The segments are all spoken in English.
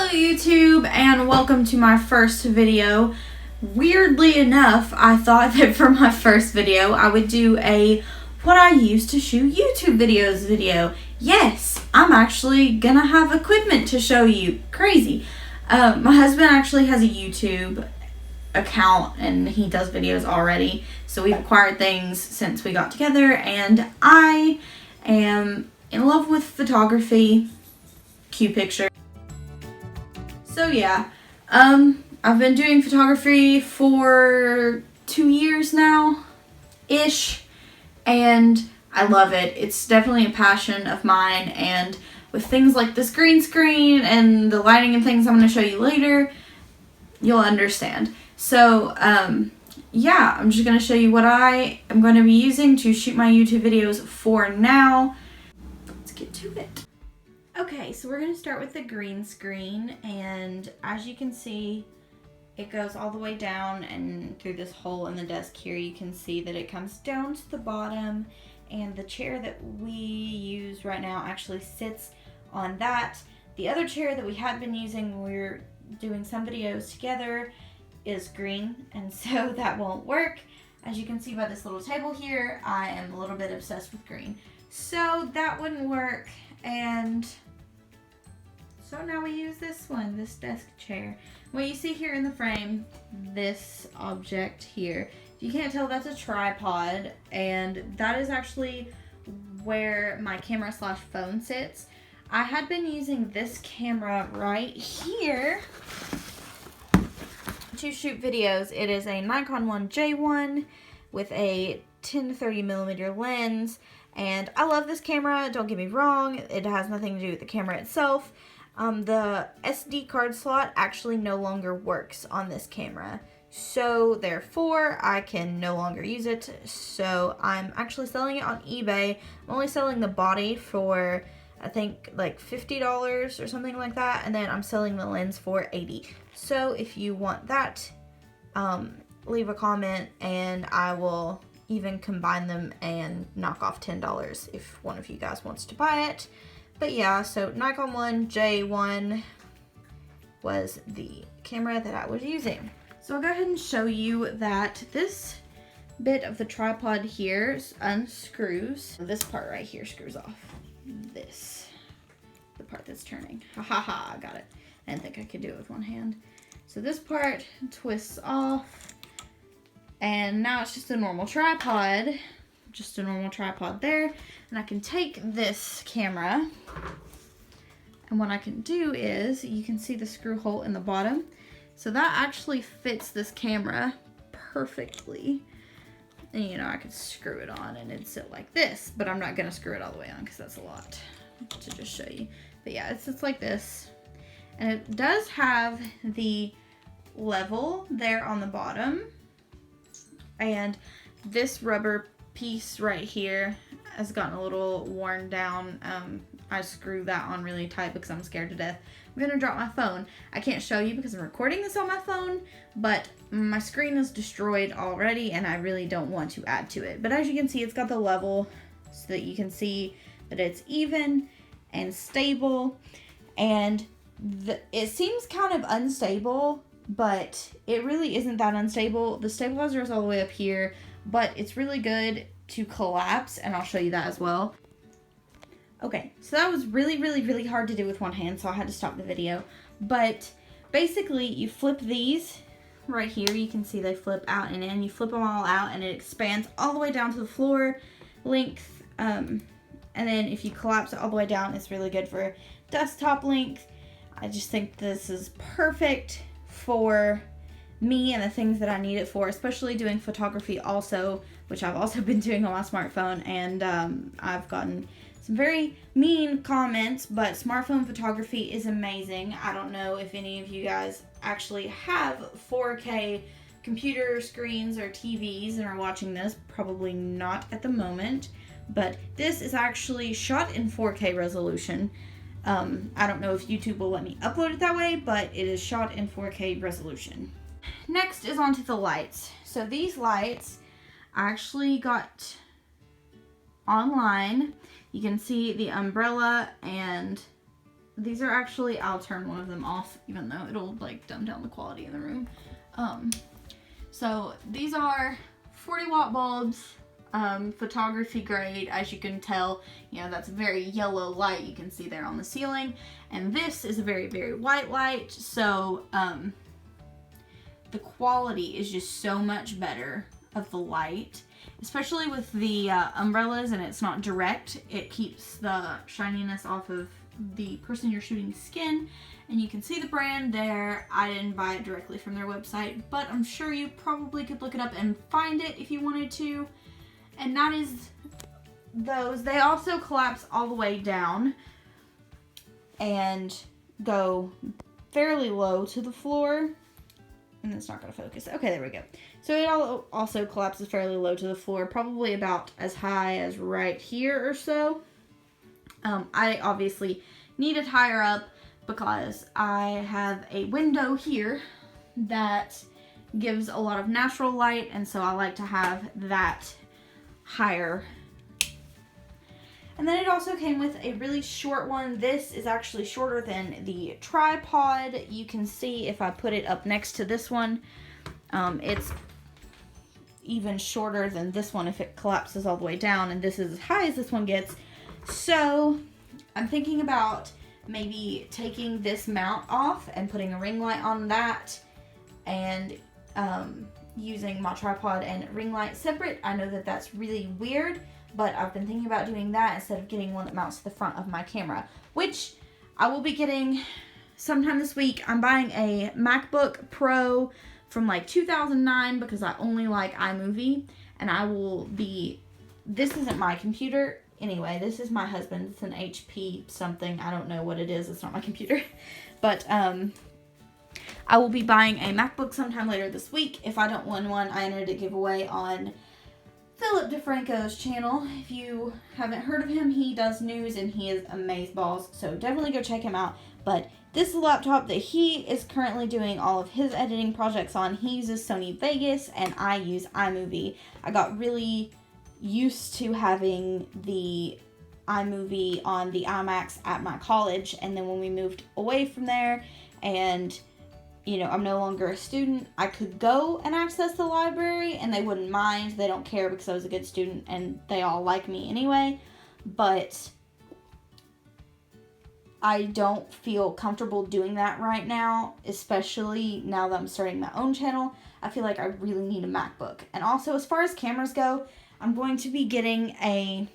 Hello YouTube and welcome to my first video. Weirdly enough, I thought that for my first video I would do a what I use to shoot YouTube videos video. Yes, I'm actually gonna have equipment to show you. Crazy. My husband actually has a YouTube account and he does videos already. So we've acquired things since we got together and I am in love with photography. Cute picture. So yeah, I've been doing photography for 2 years now, ish, and I love it. It's definitely a passion of mine, and with things like this green screen and the lighting and things I'm going to show you later, you'll understand. So, yeah, I'm just going to show you what I am going to be using to shoot my YouTube videos for now. Let's get to it. Okay, so we're going to start with the green screen, and as you can see, it goes all the way down, and through this hole in the desk here, you can see that it comes down to the bottom, and the chair that we use right now actually sits on that. The other chair that we had been using when we were doing some videos together is green, and so that won't work. As you can see by this little table here, I am a little bit obsessed with green. So that wouldn't work, and so now we use this one, this desk chair. What you see here in the frame, this object here, if you can't tell, that's a tripod, and that is actually where my camera slash phone sits. I had been using this camera right here to shoot videos. It is a Nikon 1J1 with a 10-30mm lens, and I love this camera, don't get me wrong, it has nothing to do with the camera itself. The SD card slot actually no longer works on this camera, so therefore I can no longer use it. So I'm actually selling it on eBay. I'm only selling the body for I think like $50 or something like that, and then I'm selling the lens for $80. So if you want that, leave a comment and I will even combine them and knock off $10 if one of you guys wants to buy it. But yeah, so Nikon 1J1 was the camera that I was using. So I'll go ahead and show you that this bit of the tripod here unscrews. This part right here screws off. This, the part that's turning. Ha ha ha, I got it. I didn't think I could do it with one hand. So this part twists off, and now it's just a normal tripod. Just a normal tripod there, and I can take this camera, and what I can do is, you can see the screw hole in the bottom, so that actually fits this camera perfectly. And you know, I could screw it on and it'd sit like this, but I'm not gonna screw it all the way on because that's a lot to just show you. But yeah, it sits like this, and it does have the level there on the bottom, and this rubber piece right here has gotten a little worn down. I screw that on really tight because I'm scared to death I'm gonna drop my phone. I can't show you because I'm recording this on my phone, but my screen is destroyed already and I really don't want to add to it. But as you can see, it's got the level so that you can see that it's even and stable, and it seems kind of unstable, but it really isn't that unstable. The stabilizer is all the way up here, but it's really good to collapse, and I'll show you that as well. Okay, so that was really hard to do with one hand, so I had to stop the video. But basically, you flip these right here. You can see they flip out and in. You flip them all out, and it expands all the way down to the floor length. And then if you collapse it all the way down, it's really good for desktop length. I just think this is perfect for me and the things that I need it for, especially doing photography also, which I've also been doing on my smartphone, and I've gotten some very mean comments, but smartphone photography is amazing. I don't know if any of you guys actually have 4K computer screens or TVs and are watching this. Probably not at the moment, but this is actually shot in 4K resolution. I don't know if YouTube will let me upload it that way, but it is shot in 4K resolution. Next is onto the lights. So these lights I actually got online. You can see the umbrella and these are actually, I'll turn one of them off, even though it'll like dumb down the quality in the room. So these are 40-watt bulbs, photography grade. As you can tell, you know, that's a very yellow light you can see there on the ceiling. And this is a very, very white light. So the quality is just so much better of the light, especially with the umbrellas, and it's not direct. It keeps the shininess off of the person you're shooting skin. And you can see the brand there. I didn't buy it directly from their website, but I'm sure you probably could look it up and find it if you wanted to. And that is those. They also collapse all the way down and go fairly low to the floor. And it's not going to focus. Okay, there we go. So it also collapses fairly low to the floor, probably about as high as right here or so. I obviously need it higher up, because I have a window here that gives a lot of natural light, and so I like to have that higher. And then it also came with a really short one. This is actually shorter than the tripod. You can see if I put it up next to this one, it's even shorter than this one if it collapses all the way down, and this is as high as this one gets. So I'm thinking about maybe taking this mount off and putting a ring light on that, and using my tripod and ring light separate. I know that that's really weird, but I've been thinking about doing that instead of getting one that mounts to the front of my camera, which I will be getting sometime this week. I'm buying a MacBook Pro from like 2009 because I only like iMovie, and I will be, this isn't my computer. Anyway, this is my husband's. It's an HP something. I don't know what it is. It's not my computer. But I will be buying a MacBook sometime later this week. If I don't win one, I entered a giveaway on Philip Defranco's channel. If you haven't heard of him, he does news and he is amazeballs. So definitely go check him out. But this is a laptop that he is currently doing all of his editing projects on. He uses Sony Vegas and I use iMovie. I got really used to having the iMovie on the iMacs at my college, and then when we moved away from there and, you know, I'm no longer a student, I could go and access the library and they wouldn't mind. They don't care because I was a good student and they all like me anyway. But I don't feel comfortable doing that right now, especially now that I'm starting my own channel. I feel like I really need a MacBook. And also, as far as cameras go, I'm going to be getting a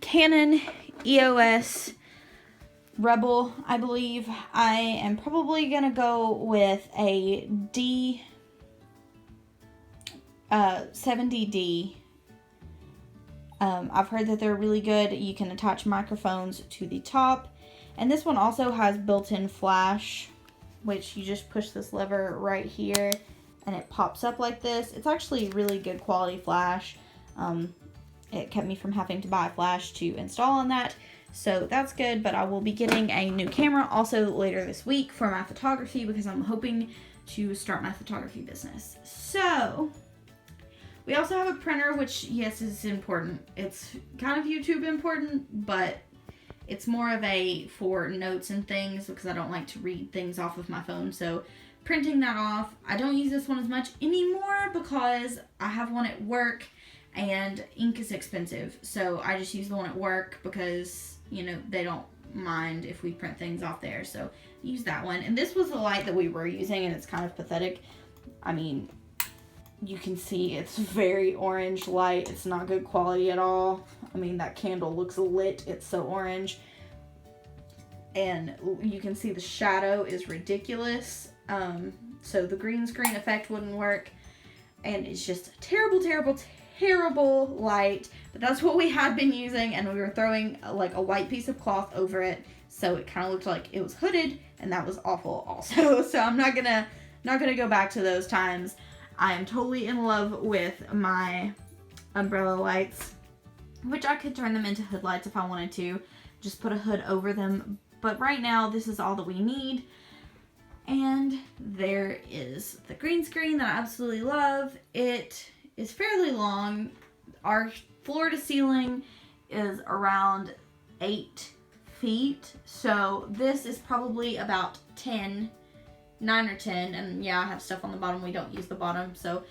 Canon EOS Rebel, I believe. I am probably going to go with a D70D. I've heard that they're really good. You can attach microphones to the top. And this one also has built-in flash, which you just push this lever right here and it pops up like this. It's actually really good quality flash. It kept me from having to buy flash to install on that, so that's good. But I will be getting a new camera also later this week for my photography, because I'm hoping to start my photography business. So we also have a printer, which, yes, is important. It's kind of YouTube important, but it's more of a for notes and things, because I don't like to read things off of my phone. So printing that off. I don't use this one as much anymore because I have one at work and ink is expensive. So I just use the one at work because, you know, they don't mind if we print things off there. So use that one. And this was the light that we were using, and it's kind of pathetic. I mean, you can see it's very orange light. It's not good quality at all. I mean, that candle looks lit. It's so orange. And you can see the shadow is ridiculous. So the green screen effect wouldn't work. And it's just a terrible, terrible, terrible light. But that's what we had been using, and we were throwing like a white piece of cloth over it, so it kind of looked like it was hooded, and that was awful also. So I'm not gonna go back to those times. I am totally in love with my umbrella lights, which I could turn them into hood lights if I wanted to, just put a hood over them. But right now, this is all that we need. And there is the green screen that I absolutely love. It is fairly long. Our floor to ceiling is around 8 feet. So this is probably about 10, 9 or 10. And yeah, I have stuff on the bottom. We don't use the bottom, so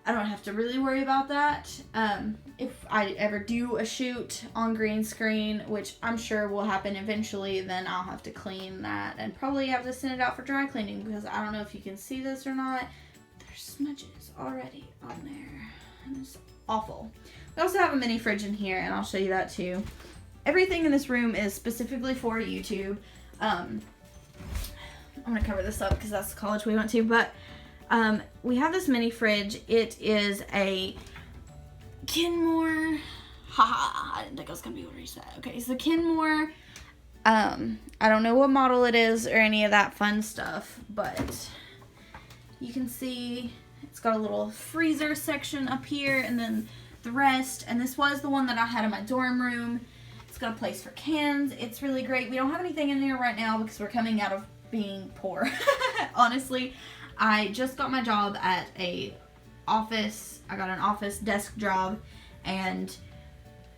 I don't have to really worry about that. If I ever do a shoot on green screen, which I'm sure will happen eventually, then I'll have to clean that and probably have to send it out for dry cleaning, because I don't know if you can see this or not. There's smudges already on there, and it's awful. We also have a mini fridge in here, and I'll show you that too. Everything in this room is specifically for YouTube. I'm gonna cover this up because that's the college we went to, but we have this mini fridge. It is a Kenmore. I didn't think I was gonna be able to reach that. Okay, so Kenmore. I don't know what model it is or any of that fun stuff, but you can see it's got a little freezer section up here, and then the rest. And this was the one that I had in my dorm room. It's got a place for cans. It's really great. We don't have anything in there right now because we're coming out of being poor. Honestly, I just got my job at a office. I got an office desk job, and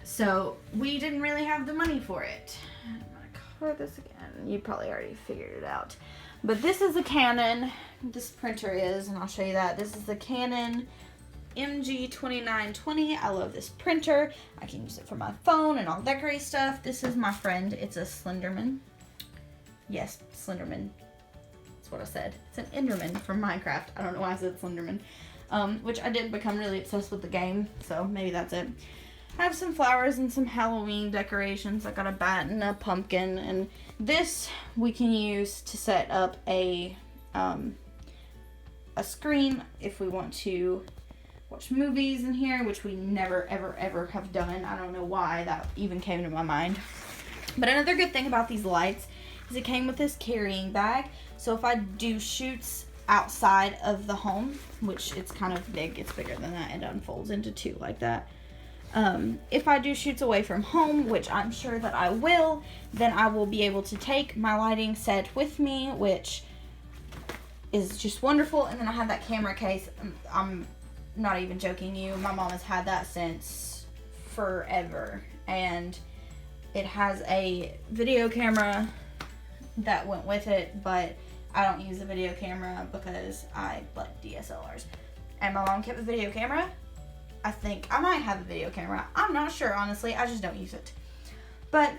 so we didn't really have the money for it. I'm gonna cover this again. You probably already figured it out, but this is a Canon. This printer is, and I'll show you that. This is the Canon MG2920. I love this printer. I can use it for my phone and all that great stuff. This is my friend. It's a Slenderman. Yes, Slenderman. That's what I said. It's an Enderman from Minecraft. I don't know why I said Slenderman. Which I did become really obsessed with the game, so maybe that's it. I have some flowers and some Halloween decorations. I got a bat and a pumpkin, and this we can use to set up a screen if we want to watch movies in here, which we never ever have done. I don't know why that even came to my mind. But another good thing about these lights is it came with this carrying bag, so if I do shoots outside of the home, which it's kind of big, it's bigger than that, it unfolds into two like that. If I do shoots away from home, which I'm sure that I will, then I will be able to take my lighting set with me, which is just wonderful. And then I have that camera case. I'm not even joking you. My mom has had that since forever, and it has a video camera that went with it, but I don't use a video camera because I like DSLRs. And my mom kept the video camera. I think I might have a video camera. I'm not sure, honestly. I just don't use it. But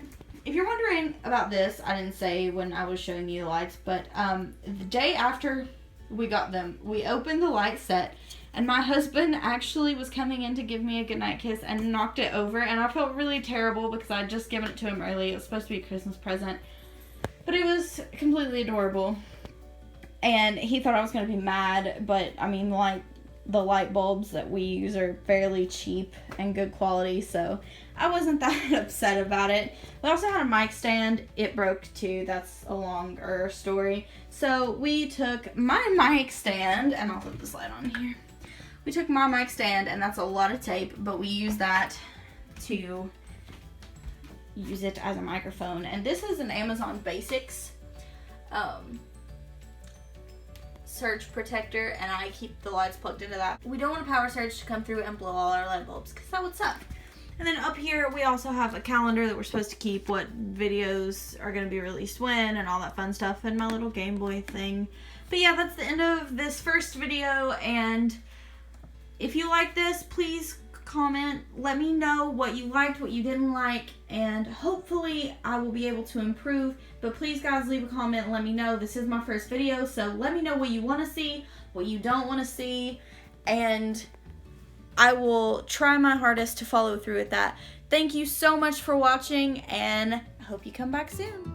if you're wondering about this, I didn't say when I was showing you the lights, but the day after we got them, we opened the light set, and my husband actually was coming in to give me a goodnight kiss and knocked it over, and I felt really terrible because I'd just given it to him early. It was supposed to be a Christmas present, but it was completely adorable, and he thought I was going to be mad, but I mean, like, the light bulbs that we use are fairly cheap and good quality, so I wasn't that upset about it. We also had a mic stand. It broke too. That's a longer story. So we took my mic stand, and I'll put this light on here. We took my mic stand, and that's a lot of tape, but we use that to use it as a microphone. And this is an Amazon Basics surge protector, and I keep the lights plugged into that. We don't want a power surge to come through and blow all our light bulbs, because that would suck. And then up here we also have a calendar that we're supposed to keep what videos are going to be released when and all that fun stuff, and my little Game Boy thing. But yeah, that's the end of this first video, and if you like this, please comment. Let me know what you liked, what you didn't like, and hopefully I will be able to improve. But please, guys, leave a comment and let me know. This is my first video, so let me know what you want to see, what you don't want to see, and I will try my hardest to follow through with that. Thank you so much for watching, and I hope you come back soon.